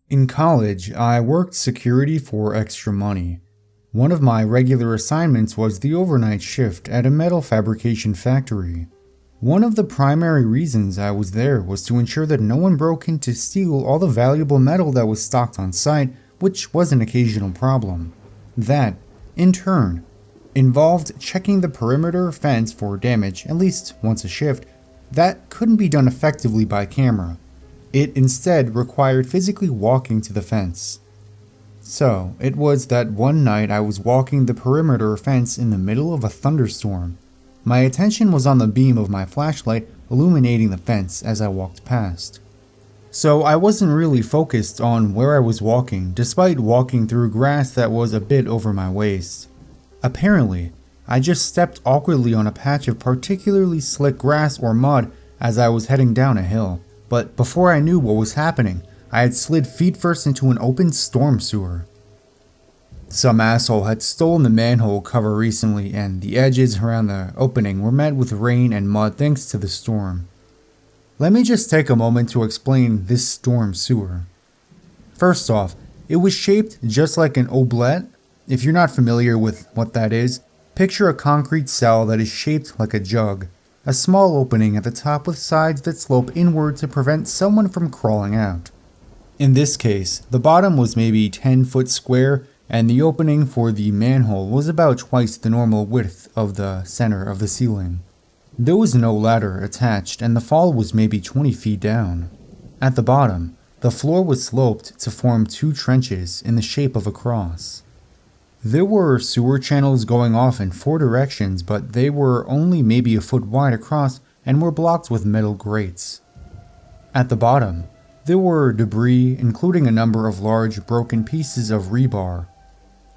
In college, I worked security for extra money. One of my regular assignments was the overnight shift at a metal fabrication factory. One of the primary reasons I was there was to ensure that no one broke in to steal all the valuable metal that was stocked on site, which was an occasional problem. That, in turn, involved checking the perimeter fence for damage at least once a shift. That couldn't be done effectively by camera. It instead required physically walking to the fence. So, it was that one night I was walking the perimeter fence in the middle of a thunderstorm. My attention was on the beam of my flashlight illuminating the fence as I walked past. So I wasn't really focused on where I was walking, despite walking through grass that was a bit over my waist. Apparently, I just stepped awkwardly on a patch of particularly slick grass or mud as I was heading down a hill. But before I knew what was happening, I had slid feet first into an open storm sewer. Some asshole had stolen the manhole cover recently, and the edges around the opening were met with rain and mud thanks to the storm. Let me just take a moment to explain this storm sewer. First off, it was shaped just like an oblette. If you're not familiar with what that is, picture a concrete cell that is shaped like a jug. A small opening at the top with sides that slope inward to prevent someone from crawling out. In this case, the bottom was maybe 10 foot square, and the opening for the manhole was about twice the normal width of the center of the ceiling. There was no ladder attached, and the fall was maybe 20 feet down. At the bottom, the floor was sloped to form two trenches in the shape of a cross. There were sewer channels going off in four directions, but they were only maybe a foot wide across and were blocked with metal grates. At the bottom, there were debris, including a number of large broken pieces of rebar.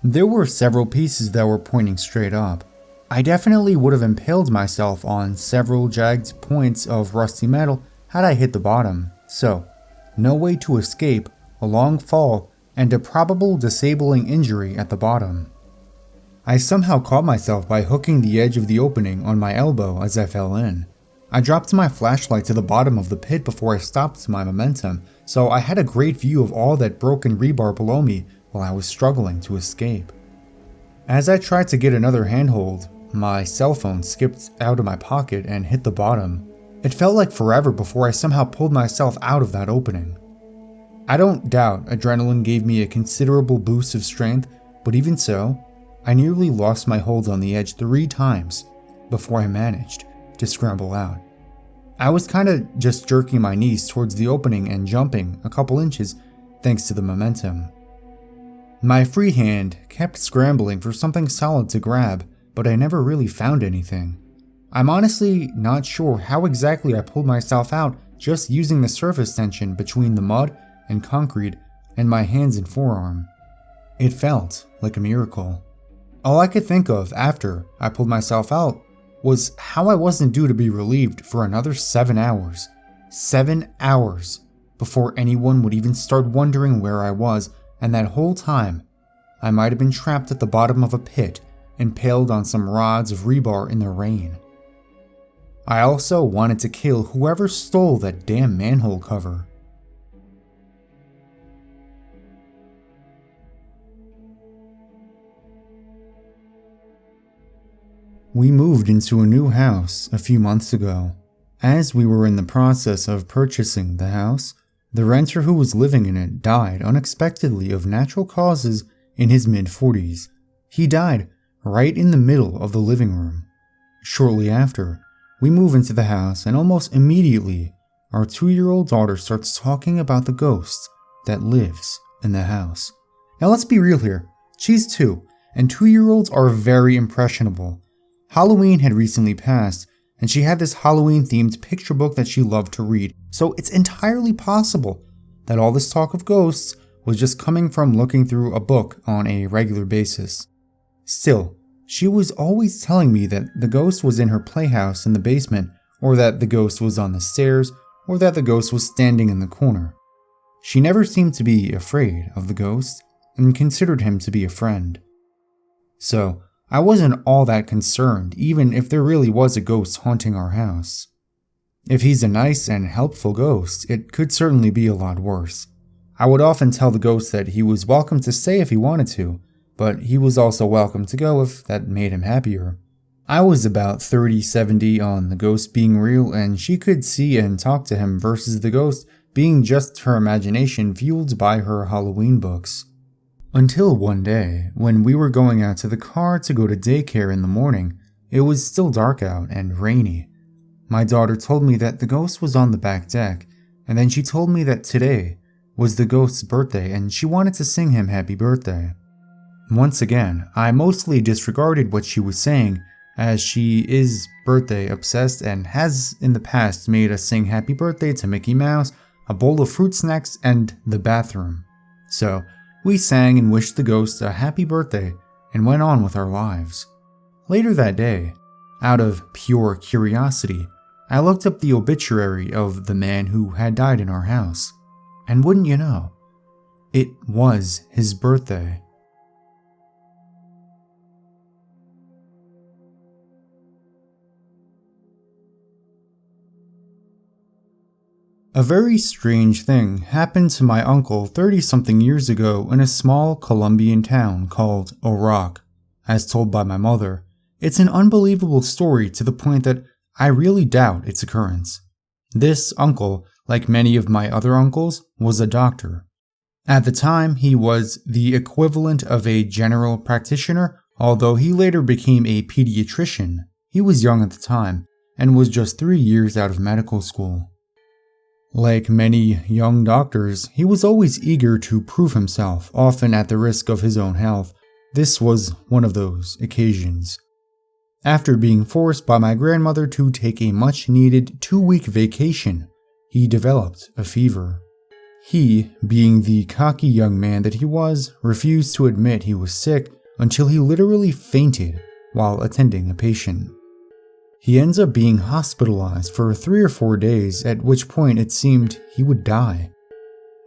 There were several pieces that were pointing straight up. I definitely would have impaled myself on several jagged points of rusty metal had I hit the bottom, so no way to escape, a long fall, and a probable disabling injury at the bottom. I somehow caught myself by hooking the edge of the opening on my elbow as I fell in. I dropped my flashlight to the bottom of the pit before I stopped my momentum, so I had a great view of all that broken rebar below me while I was struggling to escape. As I tried to get another handhold, my cell phone skipped out of my pocket and hit the bottom. It felt like forever before I somehow pulled myself out of that opening. I don't doubt adrenaline gave me a considerable boost of strength, but even so, I nearly lost my hold on the edge 3 times before I managed to scramble out. I was kinda just jerking my knees towards the opening and jumping a couple inches thanks to the momentum. My free hand kept scrambling for something solid to grab, but I never really found anything. I'm honestly not sure how exactly I pulled myself out just using the surface tension between the mud and concrete and my hands and forearm. It felt like a miracle. All I could think of after I pulled myself out was how I wasn't due to be relieved for another 7 hours. 7 hours before anyone would even start wondering where I was, and that whole time, I might have been trapped at the bottom of a pit, impaled on some rods of rebar in the rain. I also wanted to kill whoever stole that damn manhole cover. We moved into a new house a few months ago. As we were in the process of purchasing the house, the renter who was living in it died unexpectedly of natural causes in his mid-40s. He died right in the middle of the living room. Shortly after, we move into the house, and almost immediately, our 2-year-old daughter starts talking about the ghost that lives in the house. Now let's be real here. She's 2, and 2-year-olds are very impressionable. Halloween had recently passed, and she had this Halloween-themed picture book that she loved to read, so it's entirely possible that all this talk of ghosts was just coming from looking through a book on a regular basis. Still, she was always telling me that the ghost was in her playhouse in the basement, or that the ghost was on the stairs, or that the ghost was standing in the corner. She never seemed to be afraid of the ghost, and considered him to be a friend. So, I wasn't all that concerned, even if there really was a ghost haunting our house. If he's a nice and helpful ghost, it could certainly be a lot worse. I would often tell the ghost that he was welcome to stay if he wanted to, but he was also welcome to go if that made him happier. I was about 30-70 on the ghost being real, and she could see and talk to him versus the ghost being just her imagination fueled by her Halloween books. Until one day, when we were going out to the car to go to daycare in the morning, it was still dark out and rainy. My daughter told me that the ghost was on the back deck, and then she told me that today was the ghost's birthday and she wanted to sing him happy birthday. Once again, I mostly disregarded what she was saying, as she is birthday obsessed and has in the past made us sing happy birthday to Mickey Mouse, a bowl of fruit snacks, and the bathroom. So, we sang and wished the ghost a happy birthday and went on with our lives. Later that day, out of pure curiosity, I looked up the obituary of the man who had died in our house. And wouldn't you know, it was his birthday. A very strange thing happened to my uncle 30-something years ago in a small Colombian town called Oroc. As told by my mother, it's an unbelievable story to the point that I really doubt its occurrence. This uncle, like many of my other uncles, was a doctor. At the time, he was the equivalent of a general practitioner, although he later became a pediatrician. He was young at the time and was just 3 years out of medical school. Like many young doctors, he was always eager to prove himself, often at the risk of his own health. This was one of those occasions. After being forced by my grandmother to take a much-needed 2-week vacation, he developed a fever. He, being the cocky young man that he was, refused to admit he was sick until he literally fainted while attending a patient. He ends up being hospitalized for 3 or 4 days, at which point it seemed he would die.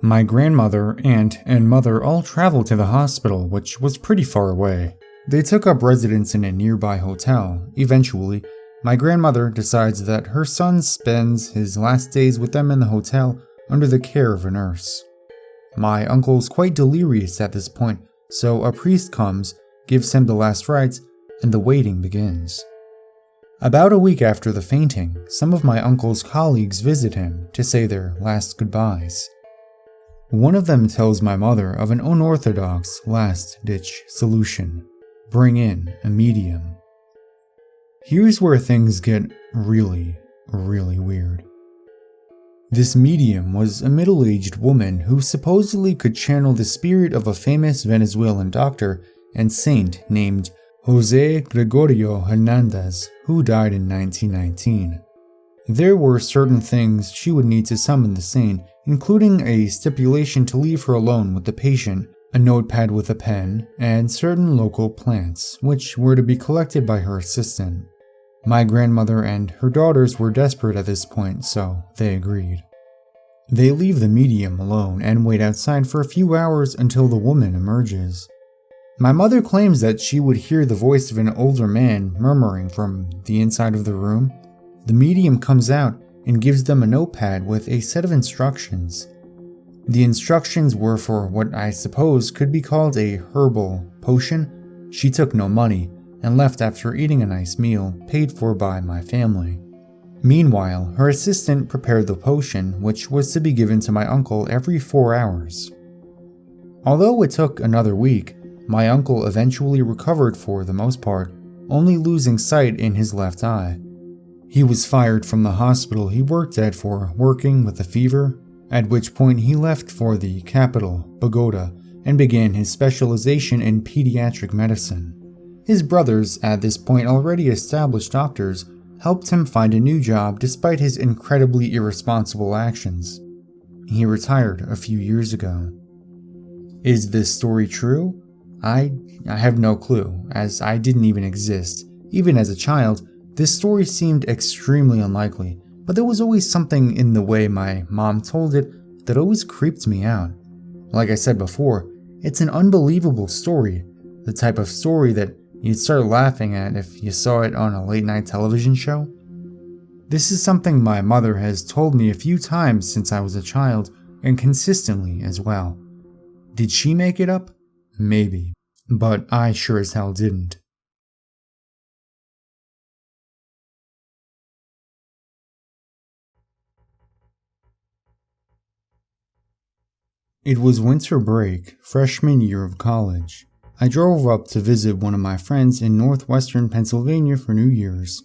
My grandmother, aunt, and mother all traveled to the hospital, which was pretty far away. They took up residence in a nearby hotel. Eventually, my grandmother decides that her son spends his last days with them in the hotel under the care of a nurse. My uncle's quite delirious at this point, so a priest comes, gives him the last rites, and the waiting begins. About a week after the fainting, some of my uncle's colleagues visit him to say their last goodbyes. One of them tells my mother of an unorthodox last-ditch solution: bring in a medium. Here's where things get really, really weird. This medium was a middle-aged woman who supposedly could channel the spirit of a famous Venezuelan doctor and saint named Jose Gregorio Hernandez, who died in 1919. There were certain things she would need to summon the saint, including a stipulation to leave her alone with the patient, a notepad with a pen, and certain local plants, which were to be collected by her assistant. My grandmother and her daughters were desperate at this point, so they agreed. They leave the medium alone and wait outside for a few hours until the woman emerges. My mother claims that she would hear the voice of an older man murmuring from the inside of the room. The medium comes out and gives them a notepad with a set of instructions. The instructions were for what I suppose could be called a herbal potion. She took no money and left after eating a nice meal paid for by my family. Meanwhile, her assistant prepared the potion, which was to be given to my uncle every 4 hours. Although it took another week, my uncle eventually recovered for the most part, only losing sight in his left eye. He was fired from the hospital he worked at for working with a fever, at which point he left for the capital, Bogota, and began his specialization in pediatric medicine. His brothers, at this point already established doctors, helped him find a new job despite his incredibly irresponsible actions. He retired a few years ago. Is this story true? I have no clue, as I didn't even exist. Even as a child, this story seemed extremely unlikely, but there was always something in the way my mom told it that always creeped me out. Like I said before, it's an unbelievable story, the type of story that you'd start laughing at if you saw it on a late-night television show. This is something my mother has told me a few times since I was a child, and consistently as well. Did she make it up? Maybe, but I sure as hell didn't. It was winter break, freshman year of college. I drove up to visit one of my friends in northwestern Pennsylvania for New Year's.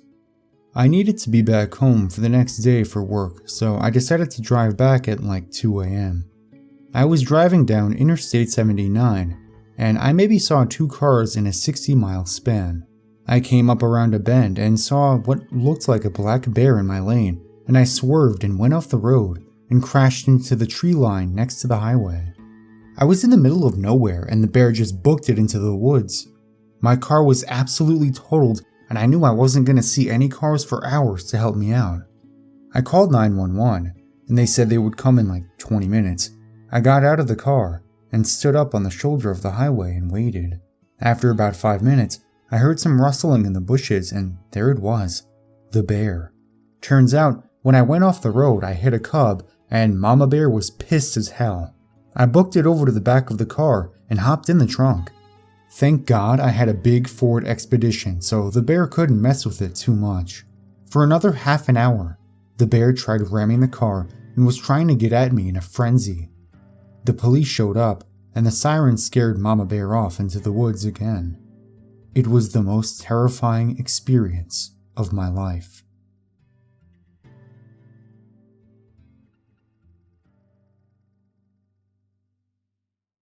I needed to be back home for the next day for work, so I decided to drive back at like 2 a.m. I was driving down Interstate 79, and I maybe saw 2 cars in a 60-mile span. I came up around a bend and saw what looked like a black bear in my lane, and I swerved and went off the road and crashed into the tree line next to the highway. I was in the middle of nowhere and the bear just booked it into the woods. My car was absolutely totaled and I knew I wasn't going to see any cars for hours to help me out. I called 911 and they said they would come in like 20 minutes. I got out of the car and stood up on the shoulder of the highway and waited. After about 5 minutes, I heard some rustling in the bushes and there it was, the bear. Turns out, when I went off the road, I hit a cub and Mama Bear was pissed as hell. I booked it over to the back of the car and hopped in the trunk. Thank God I had a big Ford Expedition, so the bear couldn't mess with it too much. For another half an hour, the bear tried ramming the car and was trying to get at me in a frenzy. The police showed up and the siren scared Mama Bear off into the woods again. It was the most terrifying experience of my life.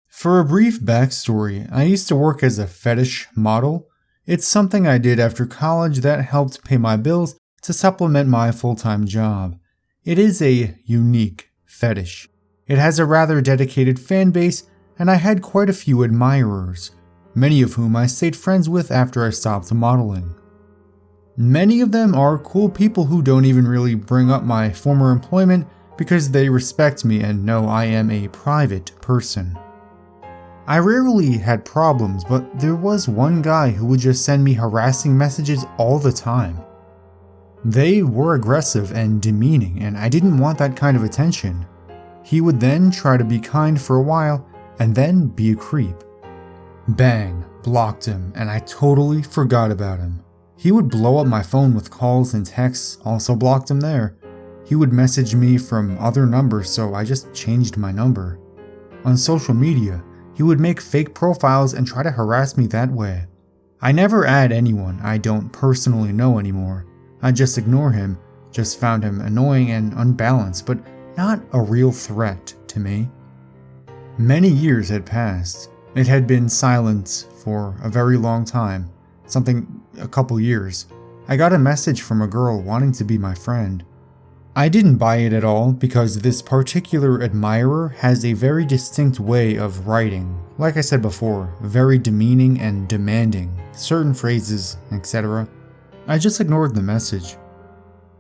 For a brief backstory, I used to work as a fetish model. It's something I did after college that helped pay my bills to supplement my full-time job. It is a unique fetish. It has a rather dedicated fan base, and I had quite a few admirers, many of whom I stayed friends with after I stopped modeling. Many of them are cool people who don't even really bring up my former employment because they respect me and know I am a private person. I rarely had problems, but there was one guy who would just send me harassing messages all the time. They were aggressive and demeaning, and I didn't want that kind of attention. He would then try to be kind for a while, and then be a creep. Bang, blocked him, and I totally forgot about him. He would blow up my phone with calls and texts, also blocked him there. He would message me from other numbers, so I just changed my number. On social media, he would make fake profiles and try to harass me that way. I never add anyone I don't personally know anymore. I just ignore him, just found him annoying and unbalanced, but not a real threat to me. Many years had passed. It had been silent for a very long time, a couple years. I got a message from a girl wanting to be my friend. I didn't buy it at all because this particular admirer has a very distinct way of writing. Like I said before, very demeaning and demanding, certain phrases, etc. I just ignored the message.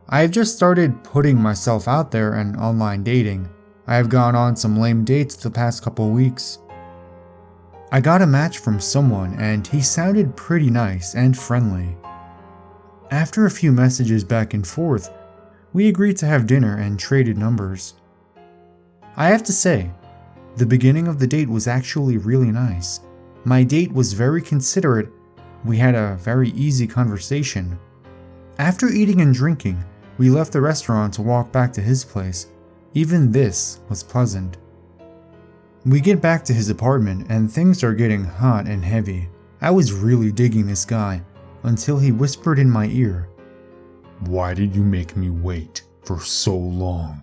I have just started putting myself out there and online dating. I have gone on some lame dates the past couple weeks. I got a match from someone and he sounded pretty nice and friendly. After a few messages back and forth, we agreed to have dinner and traded numbers. I have to say, the beginning of the date was actually really nice. My date was very considerate. We had a very easy conversation. After eating and drinking, we left the restaurant to walk back to his place. Even this was pleasant. We get back to his apartment and things are getting hot and heavy. I was really digging this guy until he whispered in my ear, "Why did you make me wait for so long?"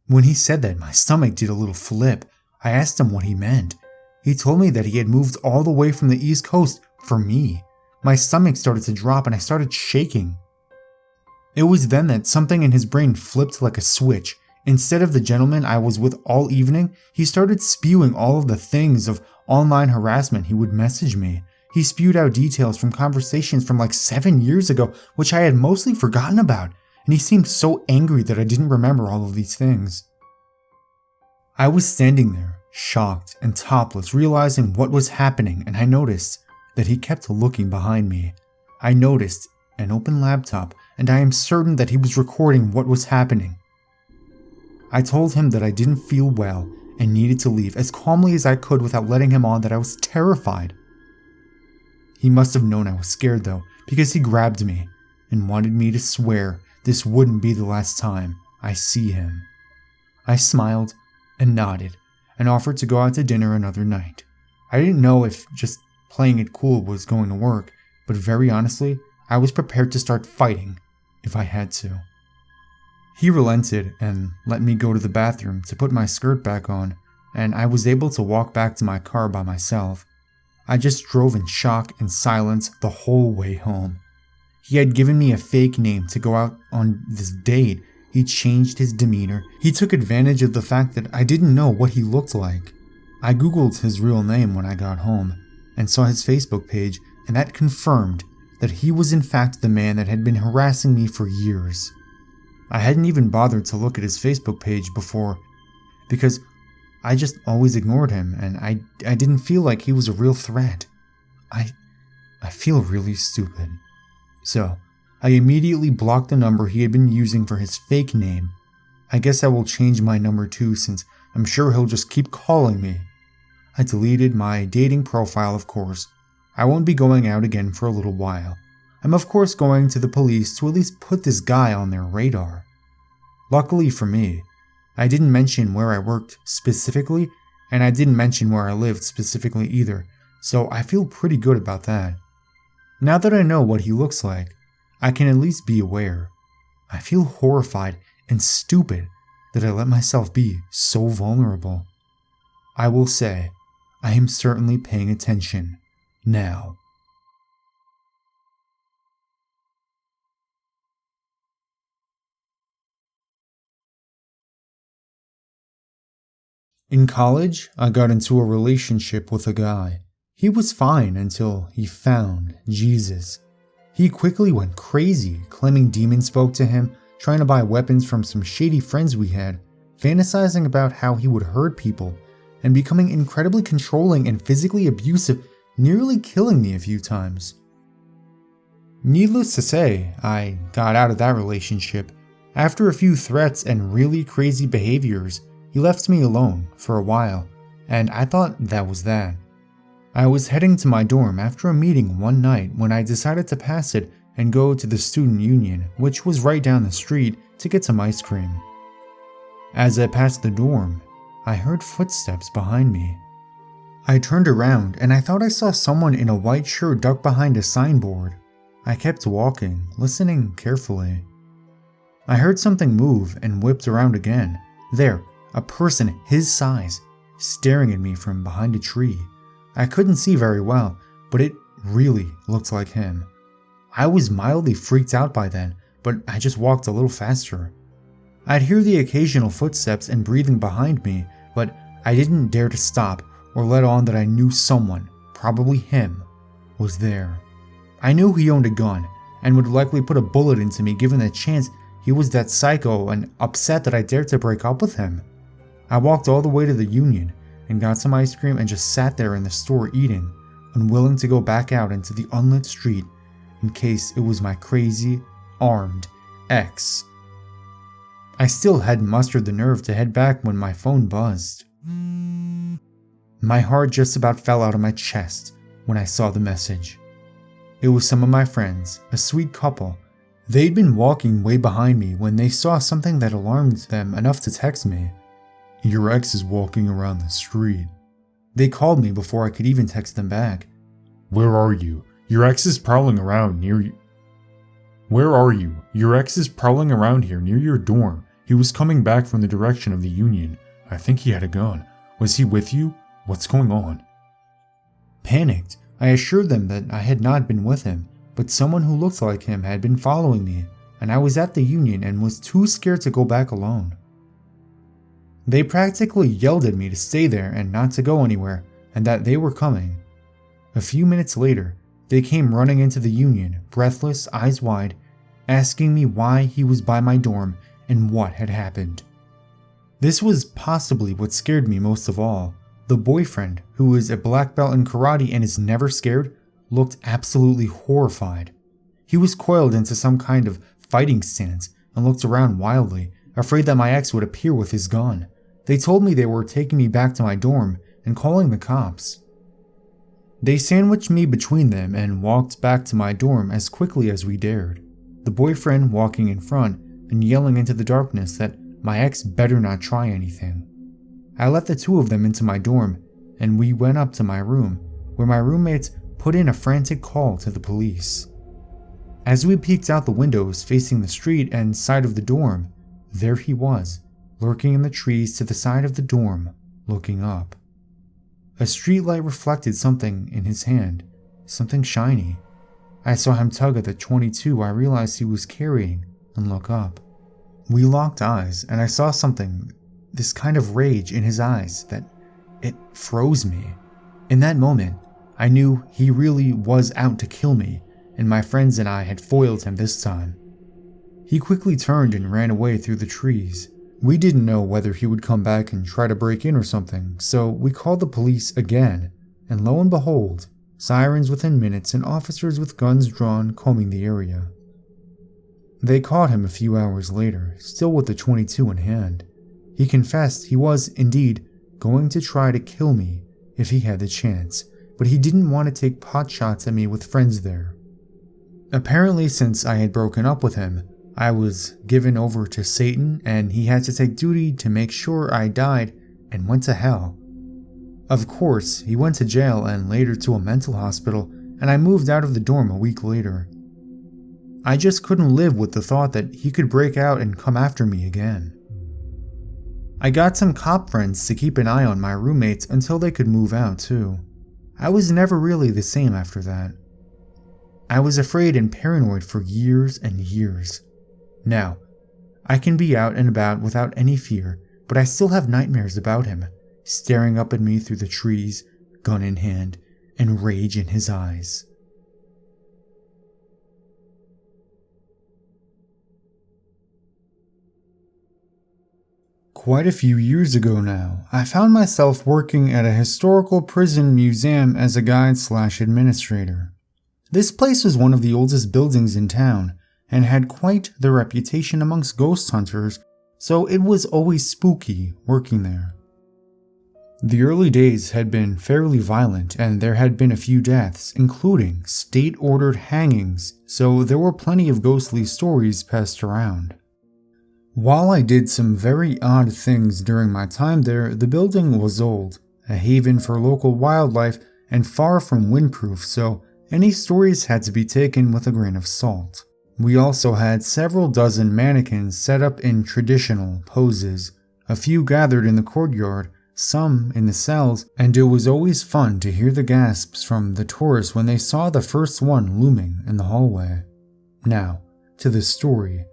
When he said that, my stomach did a little flip. I asked him what he meant. He told me that he had moved all the way from the East Coast for me. My stomach started to drop and I started shaking. It was then that something in his brain flipped like a switch. Instead of the gentleman I was with all evening, he started spewing all of the things of online harassment he would message me. He spewed out details from conversations from like 7 years ago, which I had mostly forgotten about, and he seemed so angry that I didn't remember all of these things. I was standing there, shocked and topless, realizing what was happening, and I noticed that he kept looking behind me. I noticed an open laptop, and I am certain that he was recording what was happening. I told him that I didn't feel well and needed to leave as calmly as I could without letting him on that I was terrified. He must have known I was scared though, because he grabbed me and wanted me to swear this wouldn't be the last time I see him. I smiled and nodded and offered to go out to dinner another night. I didn't know if just playing it cool was going to work, but very honestly, I was prepared to start fighting if I had to. He relented and let me go to the bathroom to put my skirt back on, and I was able to walk back to my car by myself. I just drove in shock and silence the whole way home. He had given me a fake name to go out on this date. He changed his demeanor. He took advantage of the fact that I didn't know what he looked like. I googled his real name when I got home and saw his Facebook page, and that confirmed that he was in fact the man that had been harassing me for years. I hadn't even bothered to look at his Facebook page before because I just always ignored him, and I didn't feel like he was a real threat. I feel really stupid. So, I immediately blocked the number he had been using for his fake name. I guess I will change my number too, since I'm sure he'll just keep calling me. I deleted my dating profile, of course. I won't be going out again for a little while. I'm of course going to the police to at least put this guy on their radar. Luckily for me, I didn't mention where I worked specifically, and I didn't mention where I lived specifically either, so I feel pretty good about that. Now that I know what he looks like, I can at least be aware. I feel horrified and stupid that I let myself be so vulnerable. I will say, I am certainly paying attention now. In college, I got into a relationship with a guy. He was fine until he found Jesus. He quickly went crazy, claiming demons spoke to him, trying to buy weapons from some shady friends we had, fantasizing about how he would hurt people, and becoming incredibly controlling and physically abusive, nearly killing me a few times. Needless to say, I got out of that relationship. After a few threats and really crazy behaviors, he left me alone for a while, and I thought that was that. I was heading to my dorm after a meeting one night when I decided to pass it and go to the student union, which was right down the street, to get some ice cream. As I passed the dorm, I heard footsteps behind me. I turned around and I thought I saw someone in a white shirt duck behind a signboard. I kept walking, listening carefully. I heard something move and whipped around again. There, a person his size, staring at me from behind a tree. I couldn't see very well, but it really looked like him. I was mildly freaked out by then, but I just walked a little faster. I'd hear the occasional footsteps and breathing behind me, but I didn't dare to stop or let on that I knew someone, probably him, was there. I knew he owned a gun and would likely put a bullet into me given the chance he was that psycho and upset that I dared to break up with him. I walked all the way to the union and got some ice cream and just sat there in the store eating, unwilling to go back out into the unlit street in case it was my crazy, armed ex. I still hadn't mustered the nerve to head back when my phone buzzed. My heart just about fell out of my chest when I saw the message. It was some of my friends, a sweet couple. They'd been walking way behind me when they saw something that alarmed them enough to text me. "Your ex is walking around the street." They called me before I could even text them back. "Where are you? Your ex is prowling around near you." "Where are you? Your ex is prowling around here near your dorm. He was coming back from the direction of the union. I think he had a gun. Was he with you? What's going on?" Panicked, I assured them that I had not been with him, but someone who looked like him had been following me, and I was at the union and was too scared to go back alone. They practically yelled at me to stay there and not to go anywhere, and that they were coming. A few minutes later, they came running into the union, breathless, eyes wide, asking me why he was by my dorm and what had happened. This was possibly what scared me most of all. The boyfriend, who is a black belt in karate and is never scared, looked absolutely horrified. He was coiled into some kind of fighting stance and looked around wildly, afraid that my ex would appear with his gun. They told me they were taking me back to my dorm and calling the cops. They sandwiched me between them and walked back to my dorm as quickly as we dared, the boyfriend walking in front and yelling into the darkness that my ex better not try anything. I let the two of them into my dorm, and we went up to my room, where my roommates put in a frantic call to the police. As we peeked out the windows facing the street and side of the dorm, there he was, lurking in the trees to the side of the dorm, looking up. A streetlight reflected something in his hand, something shiny. I saw him tug at the .22 I realized he was carrying and look up. We locked eyes, and I saw something, this kind of rage in his eyes that it froze me. In that moment, I knew he really was out to kill me, and my friends and I had foiled him this time. He quickly turned and ran away through the trees. We didn't know whether he would come back and try to break in or something, so we called the police again, and lo and behold, sirens within minutes and officers with guns drawn combing the area. They caught him a few hours later, still with the .22 in hand. He confessed he was, indeed, going to try to kill me if he had the chance, but he didn't want to take pot shots at me with friends there. Apparently, since I had broken up with him, I was given over to Satan and he had to take duty to make sure I died and went to hell. Of course, he went to jail and later to a mental hospital, and I moved out of the dorm a week later. I just couldn't live with the thought that he could break out and come after me again. I got some cop friends to keep an eye on my roommates until they could move out too. I was never really the same after that. I was afraid and paranoid for years and years. Now, I can be out and about without any fear, but I still have nightmares about him, staring up at me through the trees, gun in hand, and rage in his eyes. Quite a few years ago now, I found myself working at a historical prison museum as a guide/administrator. This place was one of the oldest buildings in town, and had quite the reputation amongst ghost hunters, so it was always spooky working there. The early days had been fairly violent, and there had been a few deaths, including state-ordered hangings, so there were plenty of ghostly stories passed around. While I did some very odd things during my time there, the building was old, a haven for local wildlife, and far from windproof, so any stories had to be taken with a grain of salt. We also had several dozen mannequins set up in traditional poses, a few gathered in the courtyard, some in the cells, and it was always fun to hear the gasps from the tourists when they saw the first one looming in the hallway. Now, to the story.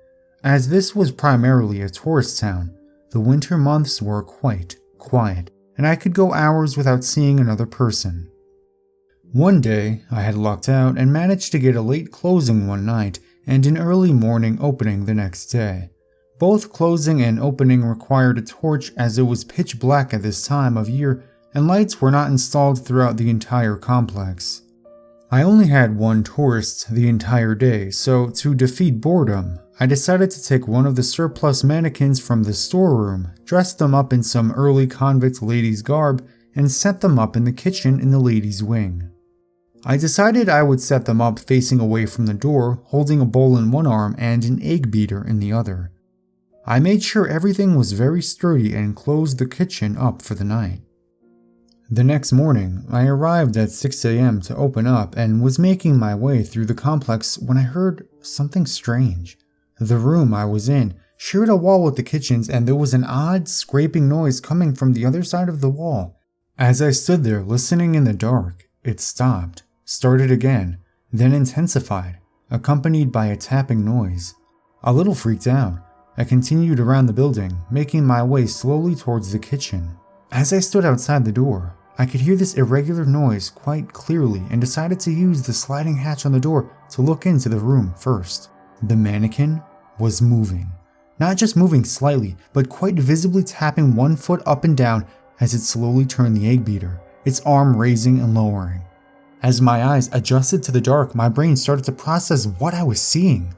As this was primarily a tourist town, the winter months were quite quiet, and I could go hours without seeing another person. One day, I had lucked out and managed to get a late closing one night and an early morning opening the next day. Both closing and opening required a torch as it was pitch black at this time of year and lights were not installed throughout the entire complex. I only had one tourist the entire day, so to defeat boredom, I decided to take one of the surplus mannequins from the storeroom, dress them up in some early convict ladies' garb, and set them up in the kitchen in the ladies' wing. I decided I would set them up facing away from the door, holding a bowl in one arm and an egg beater in the other. I made sure everything was very sturdy and closed the kitchen up for the night. The next morning, I arrived at 6 a.m. to open up and was making my way through the complex when I heard something strange. The room I was in shared a wall with the kitchens, and there was an odd scraping noise coming from the other side of the wall. As I stood there listening in the dark, it stopped, started again, then intensified, accompanied by a tapping noise. A little freaked out, I continued around the building, making my way slowly towards the kitchen. As I stood outside the door, I could hear this irregular noise quite clearly and decided to use the sliding hatch on the door to look into the room first. The mannequin was moving. Not just moving slightly, but quite visibly tapping one foot up and down as it slowly turned the egg beater, its arm raising and lowering. As my eyes adjusted to the dark, my brain started to process what I was seeing.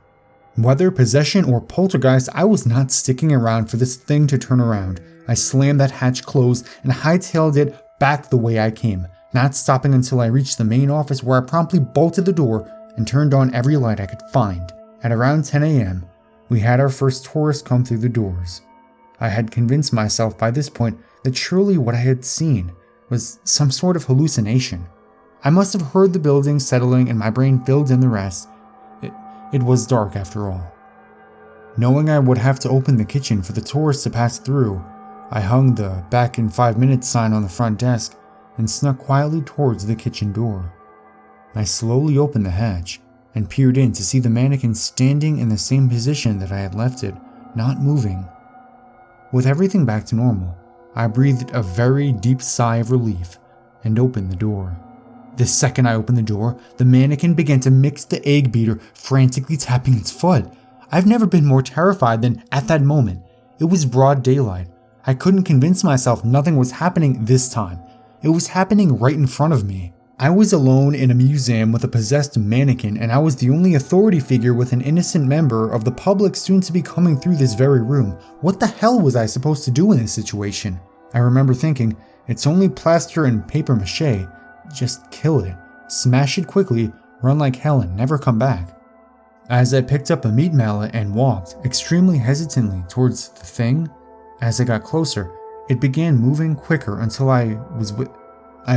Whether possession or poltergeist, I was not sticking around for this thing to turn around. I slammed that hatch closed and hightailed it back the way I came, not stopping until I reached the main office, where I promptly bolted the door and turned on every light I could find. At around 10 a.m., we had our first tourist come through the doors. I had convinced myself by this point that surely what I had seen was some sort of hallucination. I must have heard the building settling and my brain filled in the rest. It was dark after all. Knowing I would have to open the kitchen for the tourists to pass through, I hung the "back in 5 minutes" sign on the front desk and snuck quietly towards the kitchen door. I slowly opened the hatch and peered in to see the mannequin standing in the same position that I had left it, not moving. With everything back to normal, I breathed a very deep sigh of relief and opened the door. The second I opened the door, the mannequin began to mix the egg beater, frantically tapping its foot. I've never been more terrified than at that moment. It was broad daylight. I couldn't convince myself nothing was happening this time. It was happening right in front of me. I was alone in a museum with a possessed mannequin, and I was the only authority figure with an innocent member of the public soon to be coming through this very room. What the hell was I supposed to do in this situation? I remember thinking, it's only plaster and paper mache. Just kill it, smash it quickly, run like hell and never come back. As I picked up a meat mallet and walked extremely hesitantly towards the thing, as I got closer, it began moving quicker until I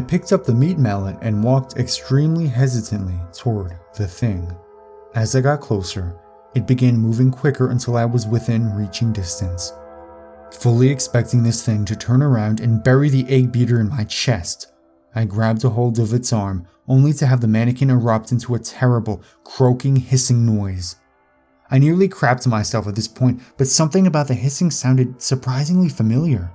picked up the meat mallet and walked extremely hesitantly toward the thing. As I got closer, it began moving quicker until I was within reaching distance. Fully expecting this thing to turn around and bury the egg beater in my chest, I grabbed a hold of its arm, only to have the mannequin erupt into a terrible, croaking, hissing noise. I nearly crapped myself at this point, but something about the hissing sounded surprisingly familiar.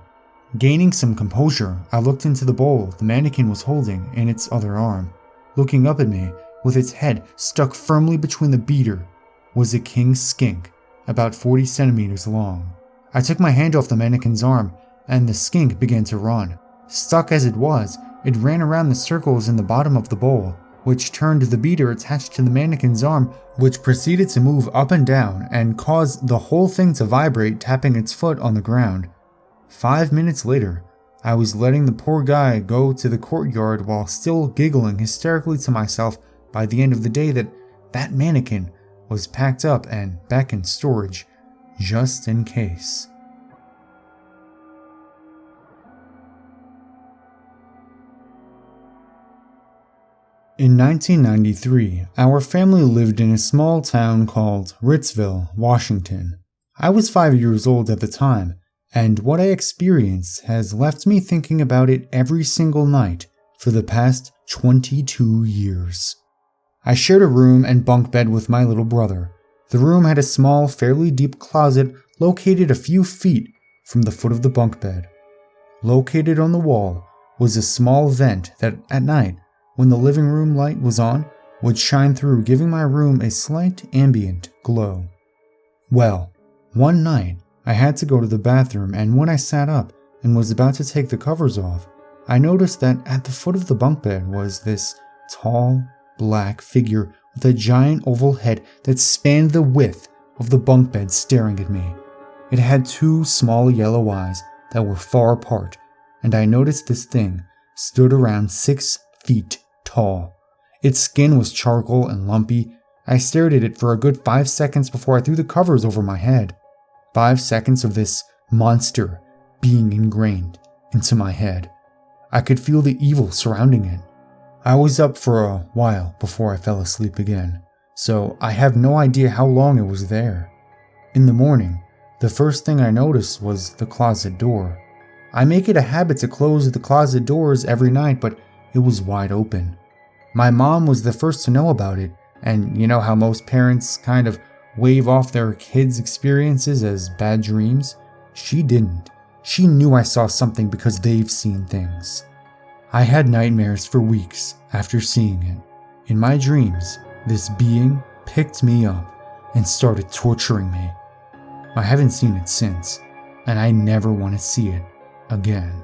Gaining some composure, I looked into the bowl the mannequin was holding in its other arm. Looking up at me, with its head stuck firmly between the beater, was a king skink, about 40 centimeters long. I took my hand off the mannequin's arm, and the skink began to run. Stuck as it was, it ran around the circles in the bottom of the bowl, which turned the beater attached to the mannequin's arm, which proceeded to move up and down and caused the whole thing to vibrate, tapping its foot on the ground. 5 minutes later, I was letting the poor guy go to the courtyard while still giggling hysterically to myself by the end of the day that mannequin was packed up and back in storage, just in case. In 1993, our family lived in a small town called Ritzville, Washington. I was 5 years old at the time, and what I experienced has left me thinking about it every single night for the past 22 years. I shared a room and bunk bed with my little brother. The room had a small, fairly deep closet located a few feet from the foot of the bunk bed. Located on the wall was a small vent that, at night, when the living room light was on, would shine through, giving my room a slight ambient glow. Well, one night, I had to go to the bathroom, and when I sat up and was about to take the covers off, I noticed that at the foot of the bunk bed was this tall, black figure with a giant oval head that spanned the width of the bunk bed staring at me. It had two small yellow eyes that were far apart, and I noticed this thing stood around 6 feet tall. Its skin was charcoal and lumpy. I stared at it for a good 5 seconds before I threw the covers over my head. 5 seconds of this monster being ingrained into my head. I could feel the evil surrounding it. I was up for a while before I fell asleep again, so I have no idea how long it was there. In the morning, the first thing I noticed was the closet door. I make it a habit to close the closet doors every night, but it was wide open. My mom was the first to know about it, and you know how most parents kind of wave off their kids' experiences as bad dreams? She didn't. She knew I saw something because they've seen things. I had nightmares for weeks after seeing it. In my dreams, this being picked me up and started torturing me. I haven't seen it since, and I never want to see it again.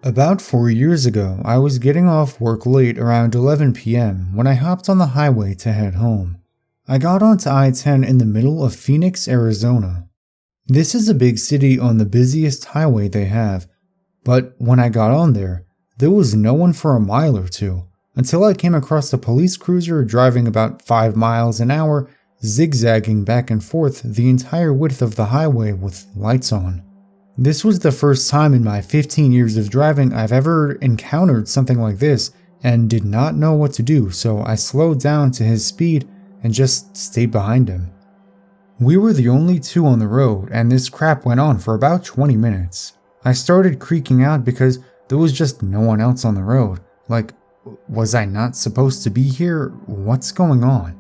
About 4 years ago, I was getting off work late around 11 p.m. when I hopped on the highway to head home. I got onto I-10 in the middle of Phoenix, Arizona. This is a big city on the busiest highway they have, but when I got on there was no one for a mile or two, until I came across a police cruiser driving about 5 miles an hour, zigzagging back and forth the entire width of the highway with lights on. This was the first time in my 15 years of driving I've ever encountered something like this and did not know what to do, so I slowed down to his speed and just stayed behind him. We were the only two on the road, and this crap went on for about 20 minutes. I started creaking out because there was just no one else on the road. Like, was I not supposed to be here? What's going on?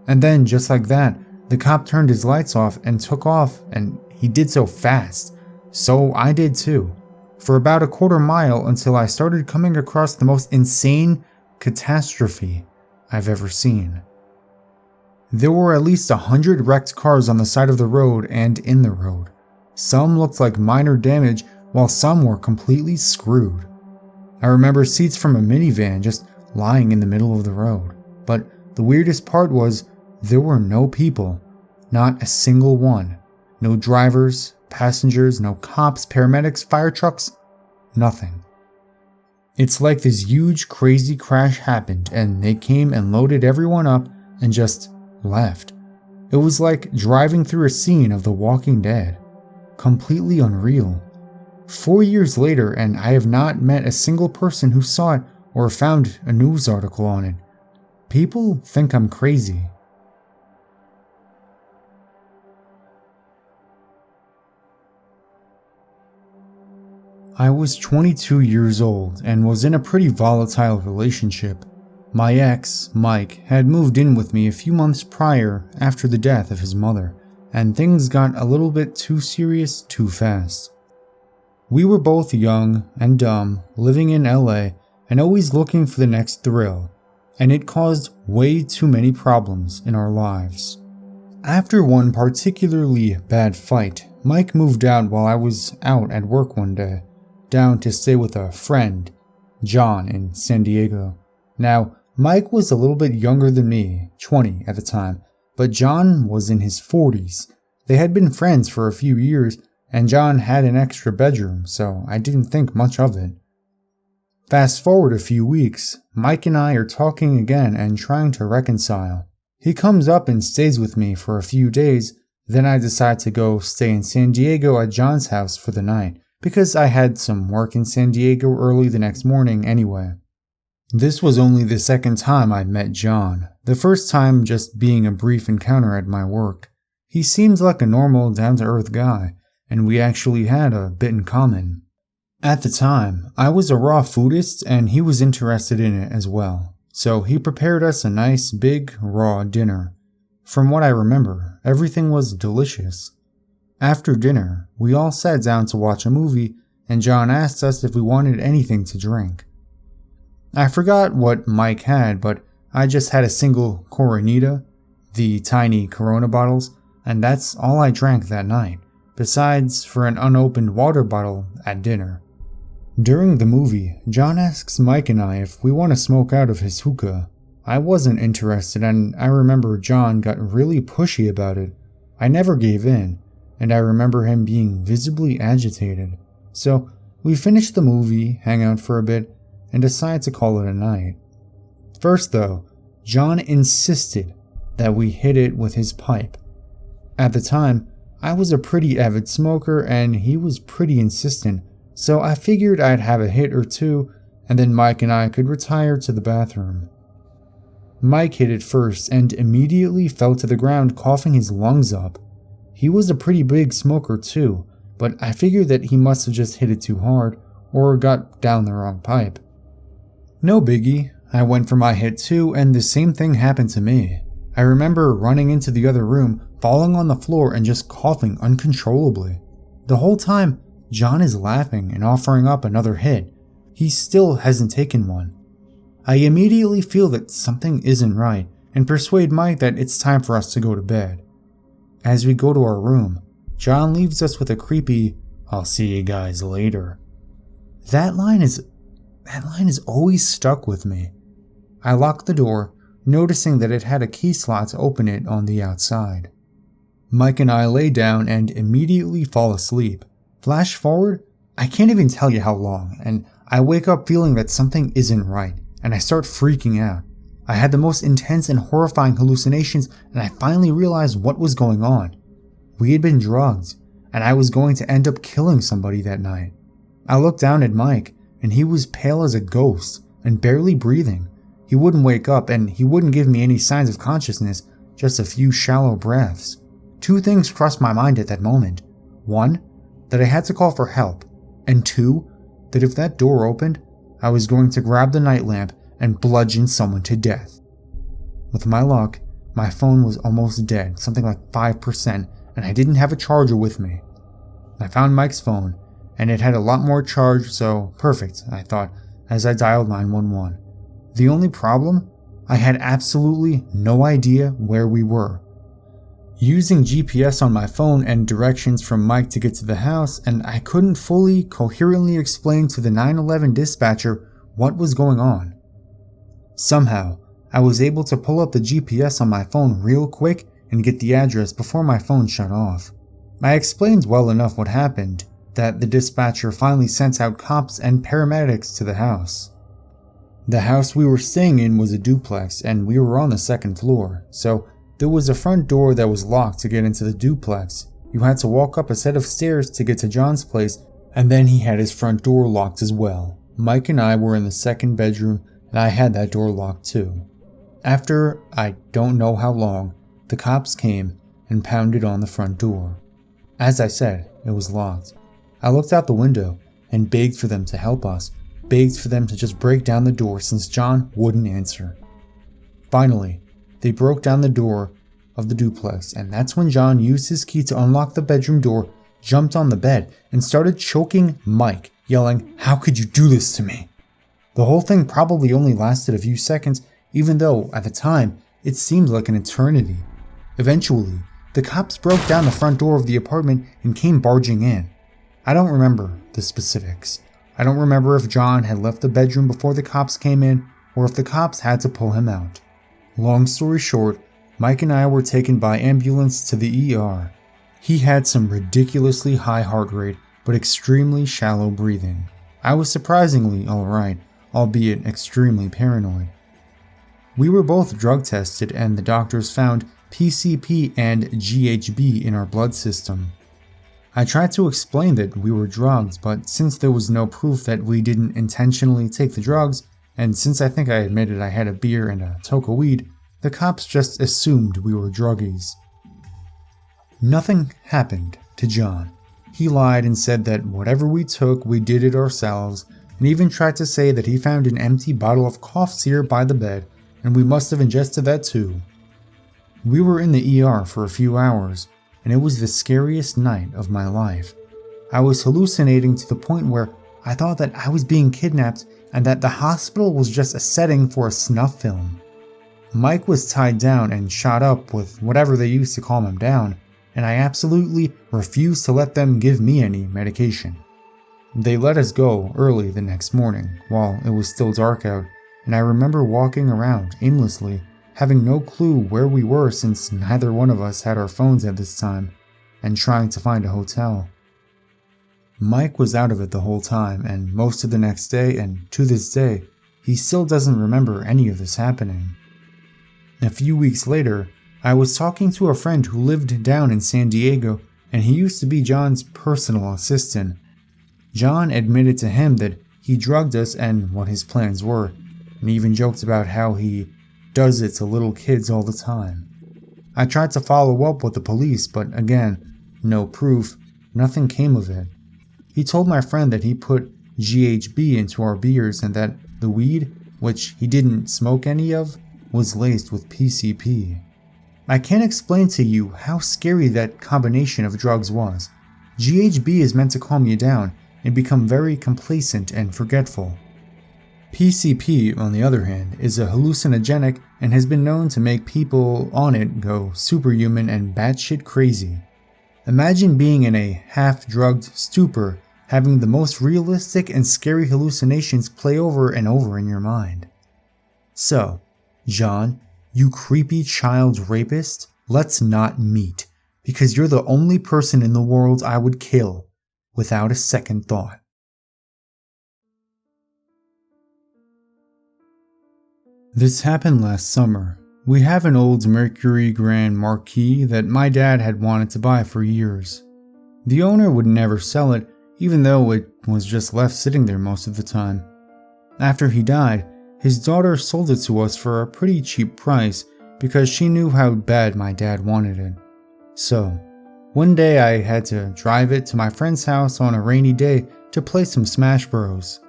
And then, just like that, the cop turned his lights off and took off, and he did so fast. So I did too, for about a quarter mile until I started coming across the most insane catastrophe I've ever seen. There were at least 100 wrecked cars on the side of the road and in the road. Some looked like minor damage, while some were completely screwed. I remember seats from a minivan just lying in the middle of the road, but the weirdest part was there were no people, not a single one. No drivers, passengers, no cops, paramedics, fire trucks, nothing. It's like this huge crazy crash happened and they came and loaded everyone up and just left. It was like driving through a scene of The Walking Dead. Completely unreal. 4 years later and I have not met a single person who saw it or found a news article on it. People think I'm crazy. I was 22 years old and was in a pretty volatile relationship. My ex, Mike, had moved in with me a few months prior after the death of his mother, and things got a little bit too serious too fast. We were both young and dumb, living in LA and always looking for the next thrill, and it caused way too many problems in our lives. After one particularly bad fight, Mike moved out while I was out at work one day, down to stay with a friend, John, in San Diego. Now, Mike was a little bit younger than me, 20 at the time, but John was in his 40s. They had been friends for a few years, and John had an extra bedroom, so I didn't think much of it. Fast forward a few weeks, Mike and I are talking again and trying to reconcile. He comes up and stays with me for a few days, then I decide to go stay in San Diego at John's house for the night, because I had some work in San Diego early the next morning anyway. This was only the second time I'd met John, the first time just being a brief encounter at my work. He seemed like a normal, down-to-earth guy, and we actually had a bit in common. At the time, I was a raw foodist and he was interested in it as well, so he prepared us a nice, big, raw dinner. From what I remember, everything was delicious. After dinner, we all sat down to watch a movie, and John asked us if we wanted anything to drink. I forgot what Mike had, but I just had a single Coronita, the tiny Corona bottles, and that's all I drank that night, besides for an unopened water bottle at dinner. During the movie, John asks Mike and I if we want to smoke out of his hookah. I wasn't interested, and I remember John got really pushy about it. I never gave in, and I remember him being visibly agitated. So we finished the movie, hang out for a bit, and decide to call it a night. First though, John insisted that we hit it with his pipe. At the time, I was a pretty avid smoker and he was pretty insistent, so I figured I'd have a hit or two and then Mike and I could retire to the bathroom. Mike hit it first and immediately fell to the ground coughing his lungs up. He was a pretty big smoker too, but I figured that he must have just hit it too hard or got down the wrong pipe. No biggie, I went for my hit too and the same thing happened to me. I remember running into the other room, falling on the floor and just coughing uncontrollably. The whole time, John is laughing and offering up another hit. He still hasn't taken one. I immediately feel that something isn't right and persuade Mike that it's time for us to go to bed. As we go to our room, John leaves us with a creepy, "I'll see you guys later." That line is always stuck with me. I locked the door, noticing that it had a key slot to open it on the outside. Mike and I lay down and immediately fall asleep. Flash forward, I can't even tell you how long, and I wake up feeling that something isn't right, and I start freaking out. I had the most intense and horrifying hallucinations, and I finally realized what was going on. We had been drugged, and I was going to end up killing somebody that night. I looked down at Mike, and he was pale as a ghost and barely breathing. He wouldn't wake up, and he wouldn't give me any signs of consciousness, just a few shallow breaths. Two things crossed my mind at that moment. One, that I had to call for help, and two, that if that door opened, I was going to grab the nightlamp and bludgeon someone to death. With my luck, my phone was almost dead, something like 5%, and I didn't have a charger with me. I found Mike's phone, and it had a lot more charge, so perfect, I thought, as I dialed 911. The only problem? I had absolutely no idea where we were. Using GPS on my phone and directions from Mike to get to the house, and I couldn't fully, coherently explain to the 911 dispatcher what was going on. Somehow, I was able to pull up the GPS on my phone real quick and get the address before my phone shut off. I explained well enough what happened, that the dispatcher finally sent out cops and paramedics to the house. The house we were staying in was a duplex, and we were on the second floor, so there was a front door that was locked to get into the duplex. You had to walk up a set of stairs to get to John's place, and then he had his front door locked as well. Mike and I were in the second bedroom, and I had that door locked too. After, I don't know how long, the cops came and pounded on the front door. As I said, it was locked. I looked out the window and begged for them to help us, begged for them to just break down the door since John wouldn't answer. Finally, they broke down the door of the duplex, and that's when John used his key to unlock the bedroom door, jumped on the bed, and started choking Mike, yelling, "How could you do this to me?" The whole thing probably only lasted a few seconds, even though, at the time, it seemed like an eternity. Eventually, the cops broke down the front door of the apartment and came barging in. I don't remember the specifics. I don't remember if John had left the bedroom before the cops came in, or if the cops had to pull him out. Long story short, Mike and I were taken by ambulance to the ER. He had some ridiculously high heart rate, but extremely shallow breathing. I was surprisingly alright, albeit extremely paranoid. We were both drug tested, and the doctors found PCP and GHB in our blood system. I tried to explain that we were drugged, but since there was no proof that we didn't intentionally take the drugs, and since I think I admitted I had a beer and a toke of weed, the cops just assumed we were druggies. Nothing happened to John. He lied and said that whatever we took, we did it ourselves, and even tried to say that he found an empty bottle of cough syrup by the bed, and we must have ingested that too. We were in the ER for a few hours, and it was the scariest night of my life. I was hallucinating to the point where I thought that I was being kidnapped and that the hospital was just a setting for a snuff film. Mike was tied down and shot up with whatever they used to calm him down, and I absolutely refused to let them give me any medication. They let us go early the next morning, while it was still dark out, and I remember walking around aimlessly, having no clue where we were since neither one of us had our phones at this time, and trying to find a hotel. Mike was out of it the whole time, and most of the next day, and to this day, he still doesn't remember any of this happening. A few weeks later, I was talking to a friend who lived down in San Diego, and he used to be John's personal assistant. John admitted to him that he drugged us and what his plans were, and even joked about how he does it to little kids all the time. I tried to follow up with the police, but again, no proof, nothing came of it. He told my friend that he put GHB into our beers and that the weed, which he didn't smoke any of, was laced with PCP. I can't explain to you how scary that combination of drugs was. GHB is meant to calm you down and become very complacent and forgetful. PCP, on the other hand, is a hallucinogenic and has been known to make people on it go superhuman and batshit crazy. Imagine being in a half-drugged stupor having the most realistic and scary hallucinations play over and over in your mind. So, John, you creepy child rapist, let's not meet, because you're the only person in the world I would kill without a second thought. This happened last summer. We have an old Mercury Grand Marquis that my dad had wanted to buy for years. The owner would never sell it, even though it was just left sitting there most of the time. After he died, his daughter sold it to us for a pretty cheap price because she knew how bad my dad wanted it. So, one day I had to drive it to my friend's house on a rainy day to play some Smash Bros.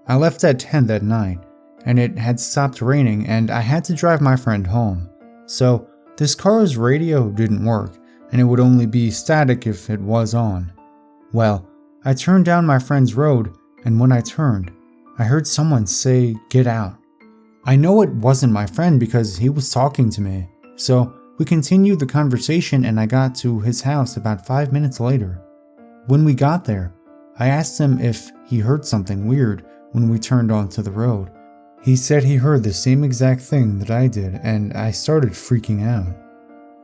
I left at 10 that night, and it had stopped raining and I had to drive my friend home. So, this car's radio didn't work, and it would only be static if it was on. Well, I turned down my friend's road, and when I turned, I heard someone say, "Get out." I know it wasn't my friend because he was talking to me, so we continued the conversation and I got to his house about 5 minutes later. When we got there, I asked him if he heard something weird when we turned onto the road. He said he heard the same exact thing that I did, and I started freaking out.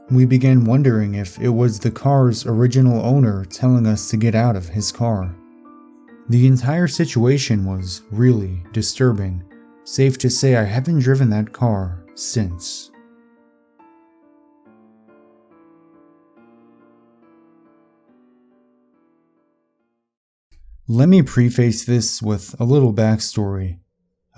We began wondering if it was the car's original owner telling us to get out of his car. The entire situation was really disturbing. Safe to say I haven't driven that car since. Let me preface this with a little backstory.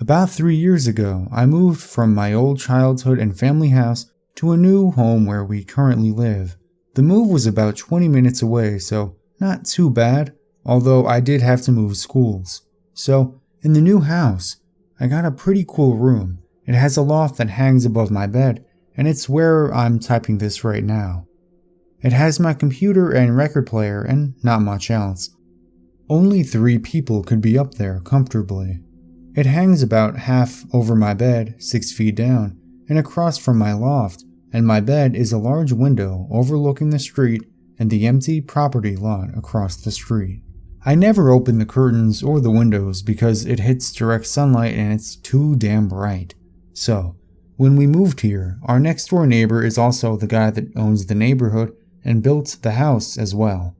About 3 years ago, I moved from my old childhood and family house to a new home where we currently live. The move was about 20 minutes away, so not too bad, although I did have to move schools. So, in the new house, I got a pretty cool room. It has a loft that hangs above my bed, and it's where I'm typing this right now. It has my computer and record player and not much else. Only 3 people could be up there comfortably. It hangs about half over my bed, 6 feet down, and across from my loft, and my bed is a large window overlooking the street and the empty property lot across the street. I never open the curtains or the windows because it hits direct sunlight and it's too damn bright. So, when we moved here, our next door neighbor is also the guy that owns the neighborhood and built the house as well.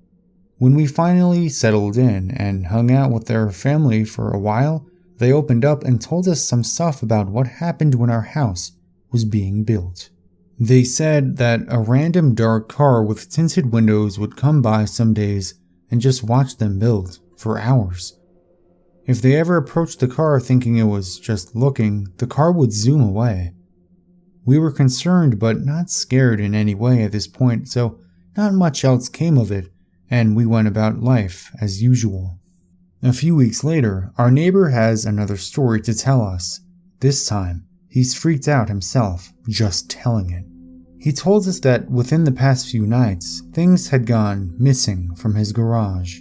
When we finally settled in and hung out with their family for a while, they opened up and told us some stuff about what happened when our house was being built. They said that a random dark car with tinted windows would come by some days and just watch them build for hours. If they ever approached the car thinking it was just looking, the car would zoom away. We were concerned but not scared in any way at this point, so not much else came of it, and we went about life as usual. A few weeks later, our neighbor has another story to tell us. This time, he's freaked out himself, just telling it. He told us that within the past few nights, things had gone missing from his garage.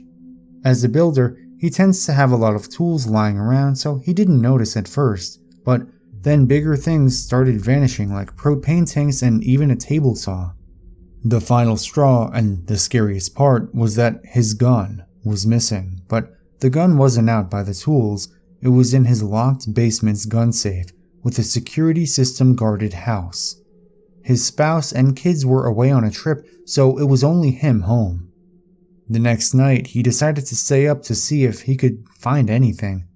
As a builder, he tends to have a lot of tools lying around, so he didn't notice at first, but then bigger things started vanishing like propane tanks and even a table saw. The final straw, and the scariest part, was that his gun was missing, but the gun wasn't out by the tools, it was in his locked basement's gun safe with a security system guarded house. His spouse and kids were away on a trip, so it was only him home. The next night, he decided to stay up to see if he could find anything.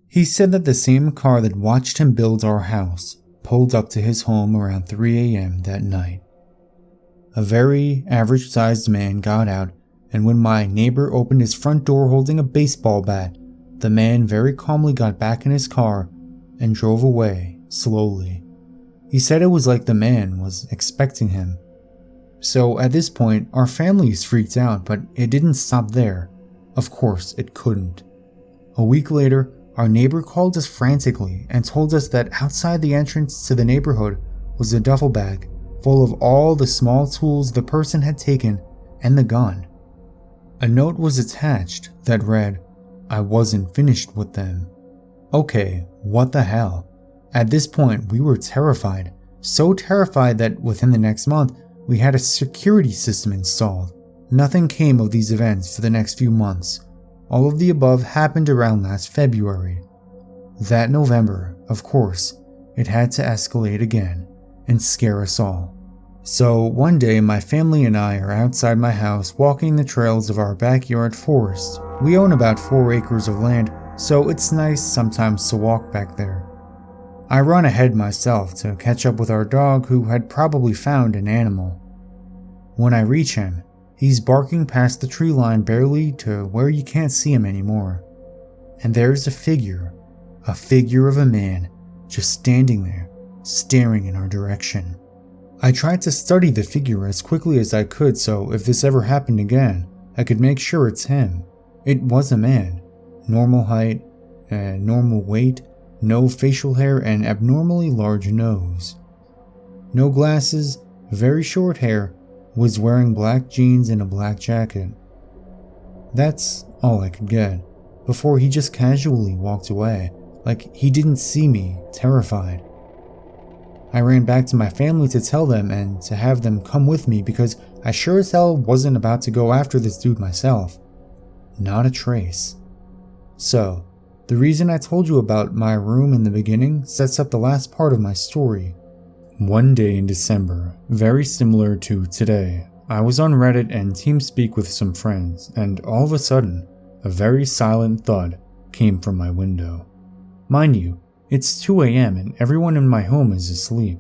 He said that the same car that watched him build our house pulled up to his home around 3 a.m. that night. A very average-sized man got out, and when my neighbor opened his front door holding a baseball bat, the man very calmly got back in his car and drove away slowly. He said it was like the man was expecting him. So at this point, our family is freaked out, but it didn't stop there. Of course, it couldn't. A week later, our neighbor called us frantically and told us that outside the entrance to the neighborhood was a duffel bag full of all the small tools the person had taken and the gun. A note was attached that read, "I wasn't finished with them." Okay, what the hell? At this point, we were terrified. So terrified that within the next month, we had a security system installed. Nothing came of these events for the next few months. All of the above happened around last February. That November, of course, it had to escalate again and scare us all. So one day my family and I are outside my house walking the trails of our backyard forest. We own about 4 acres of land, so it's nice sometimes to walk back there. I run ahead myself to catch up with our dog who had probably found an animal. When I reach him, he's barking past the tree line barely to where you can't see him anymore. And there's a figure of a man just standing there, staring in our direction. I tried to study the figure as quickly as I could so if this ever happened again, I could make sure it's him. It was a man. Normal height, normal weight, no facial hair, and abnormally large nose. No glasses, very short hair, was wearing black jeans and a black jacket. That's all I could get, before he just casually walked away, like he didn't see me, terrified. I ran back to my family to tell them and to have them come with me because I sure as hell wasn't about to go after this dude myself. Not a trace. So, the reason I told you about my room in the beginning sets up the last part of my story. One day in December, very similar to today, I was on Reddit and TeamSpeak with some friends, and all of a sudden, a very silent thud came from my window. Mind you, it's 2 a.m. and everyone in my home is asleep.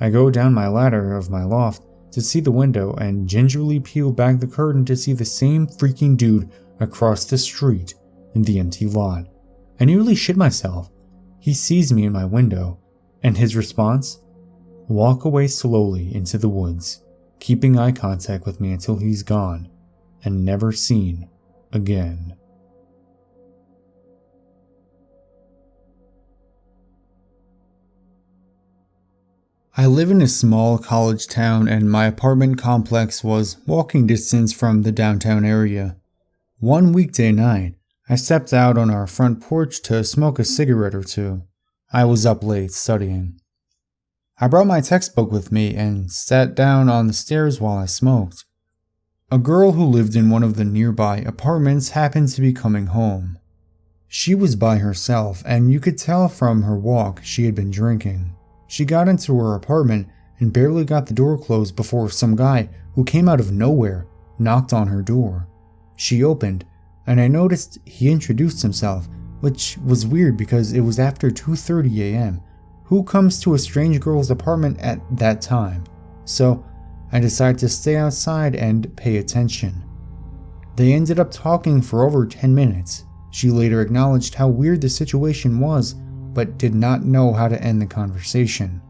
I go down my ladder of my loft to see the window and gingerly peel back the curtain to see the same freaking dude across the street in the empty lot. I nearly shit myself. He sees me in my window, and his response? Walk away slowly into the woods, keeping eye contact with me until he's gone and never seen again. I live in a small college town and my apartment complex was walking distance from the downtown area. One weekday night, I stepped out on our front porch to smoke a cigarette or two. I was up late studying. I brought my textbook with me and sat down on the stairs while I smoked. A girl who lived in one of the nearby apartments happened to be coming home. She was by herself and you could tell from her walk she had been drinking. She got into her apartment and barely got the door closed before some guy who came out of nowhere knocked on her door. She opened, and I noticed he introduced himself, which was weird because it was after 2:30 a.m. Who comes to a strange girl's apartment at that time? So I decided to stay outside and pay attention. They ended up talking for over 10 minutes. She later acknowledged how weird the situation was, but did not know how to end the conversation.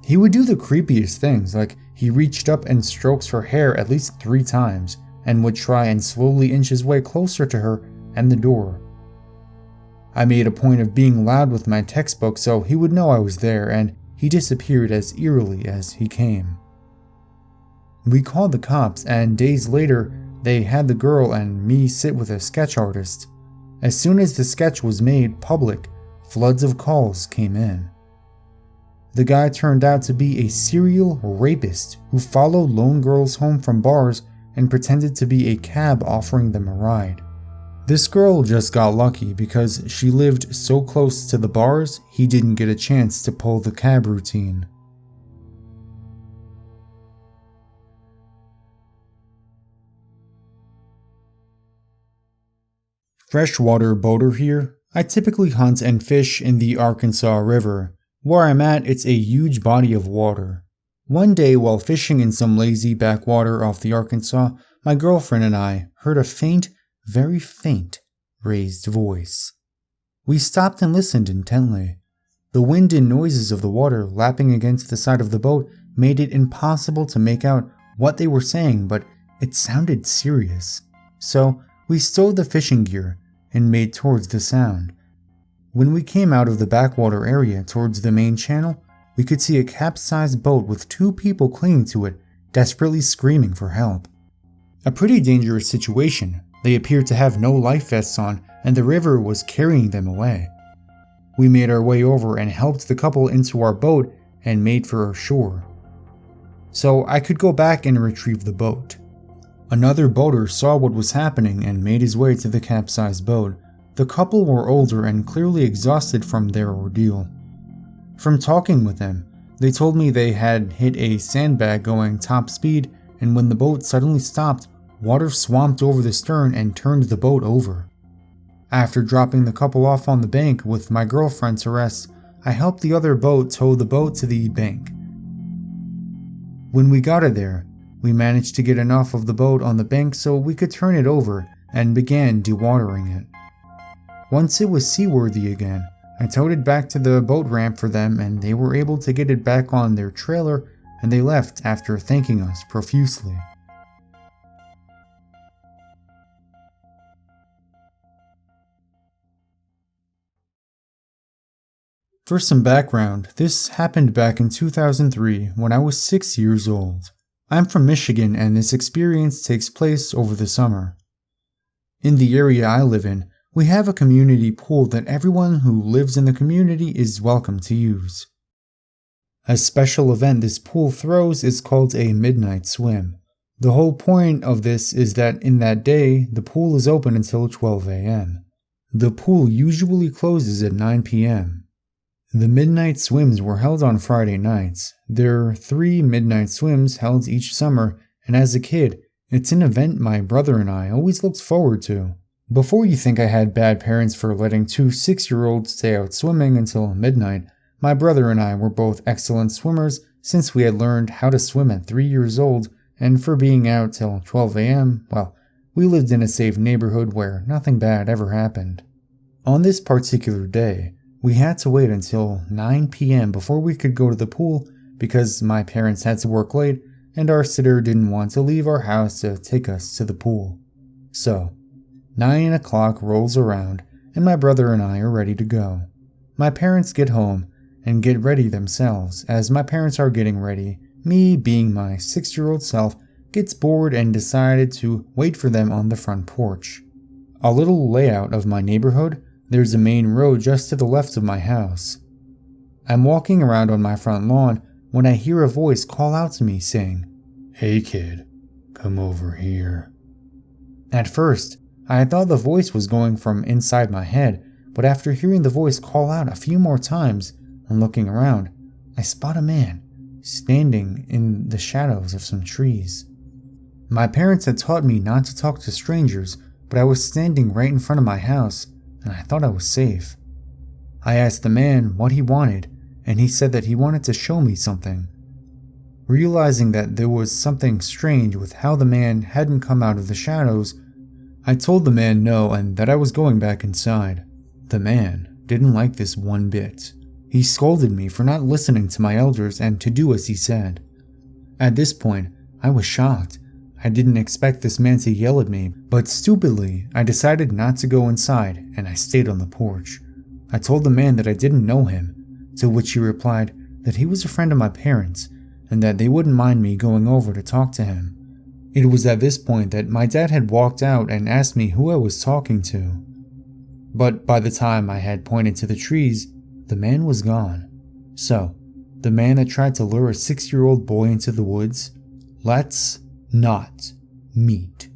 He would do the creepiest things, like he reached up and strokes her hair at least 3 times, and would try and slowly inch his way closer to her and the door. I made a point of being loud with my textbook so he would know I was there, and he disappeared as eerily as he came. We called the cops, and days later, they had the girl and me sit with a sketch artist. As soon as the sketch was made public, floods of calls came in. The guy turned out to be a serial rapist who followed lone girls home from bars and pretended to be a cab offering them a ride. This girl just got lucky because she lived so close to the bars he didn't get a chance to pull the cab routine. Freshwater boater here. I typically hunt and fish in the Arkansas River. Where I'm at, it's a huge body of water. One day while fishing in some lazy backwater off the Arkansas, my girlfriend and I heard a faint, very faint, raised voice. We stopped and listened intently. The wind and noises of the water lapping against the side of the boat made it impossible to make out what they were saying, but it sounded serious. So we stowed the fishing gear and made towards the sound. When we came out of the backwater area towards the main channel, we could see a capsized boat with 2 people clinging to it, desperately screaming for help. A pretty dangerous situation. They appeared to have no life vests on, and the river was carrying them away. We made our way over and helped the couple into our boat and made for our shore, so I could go back and retrieve the boat. Another boater saw what was happening and made his way to the capsized boat. The couple were older and clearly exhausted from their ordeal. From talking with them, they told me they had hit a sandbag going top speed, and when the boat suddenly stopped, water swamped over the stern and turned the boat over. After dropping the couple off on the bank with my girlfriend to rest, I helped the other boat tow the boat to the bank. When we got it there, we managed to get enough of the boat on the bank so we could turn it over and began dewatering it. Once it was seaworthy again, I towed it back to the boat ramp for them and they were able to get it back on their trailer, and they left after thanking us profusely. For some background, this happened back in 2003 when I was 6 years old. I'm from Michigan and this experience takes place over the summer. In the area I live in, we have a community pool that everyone who lives in the community is welcome to use. A special event this pool throws is called a midnight swim. The whole point of this is that in that day, the pool is open until 12 a.m. The pool usually closes at 9 p.m. The midnight swims were held on Friday nights. There are 3 midnight swims held each summer, and as a kid, it's an event my brother and I always looked forward to. Before you think I had bad parents for letting 2 6-year-olds stay out swimming until midnight, my brother and I were both excellent swimmers since we had learned how to swim at 3 years old, and for being out till 12 a.m., well, we lived in a safe neighborhood where nothing bad ever happened. On this particular day, we had to wait until 9 p.m. before we could go to the pool because my parents had to work late and our sitter didn't want to leave our house to take us to the pool. So, 9 o'clock rolls around and my brother and I are ready to go. My parents get home and get ready themselves. As my parents are getting ready, me, being my 6-year-old self, gets bored and decided to wait for them on the front porch. A little layout of my neighborhood, there's a main road just to the left of my house. I'm walking around on my front lawn when I hear a voice call out to me saying, "Hey kid, come over here." At first, I thought the voice was going from inside my head, but after hearing the voice call out a few more times and looking around, I spot a man standing in the shadows of some trees. My parents had taught me not to talk to strangers, but I was standing right in front of my house and I thought I was safe. I asked the man what he wanted, and he said that he wanted to show me something. Realizing that there was something strange with how the man hadn't come out of the shadows, I told the man no and that I was going back inside. The man didn't like this one bit. He scolded me for not listening to my elders and to do as he said. At this point, I was shocked. I didn't expect this man to yell at me, but stupidly, I decided not to go inside and I stayed on the porch. I told the man that I didn't know him, to which he replied that he was a friend of my parents and that they wouldn't mind me going over to talk to him. It was at this point that my dad had walked out and asked me who I was talking to. But by the time I had pointed to the trees, the man was gone. So, the man that tried to lure a 6-year-old boy into the woods, let's not meet.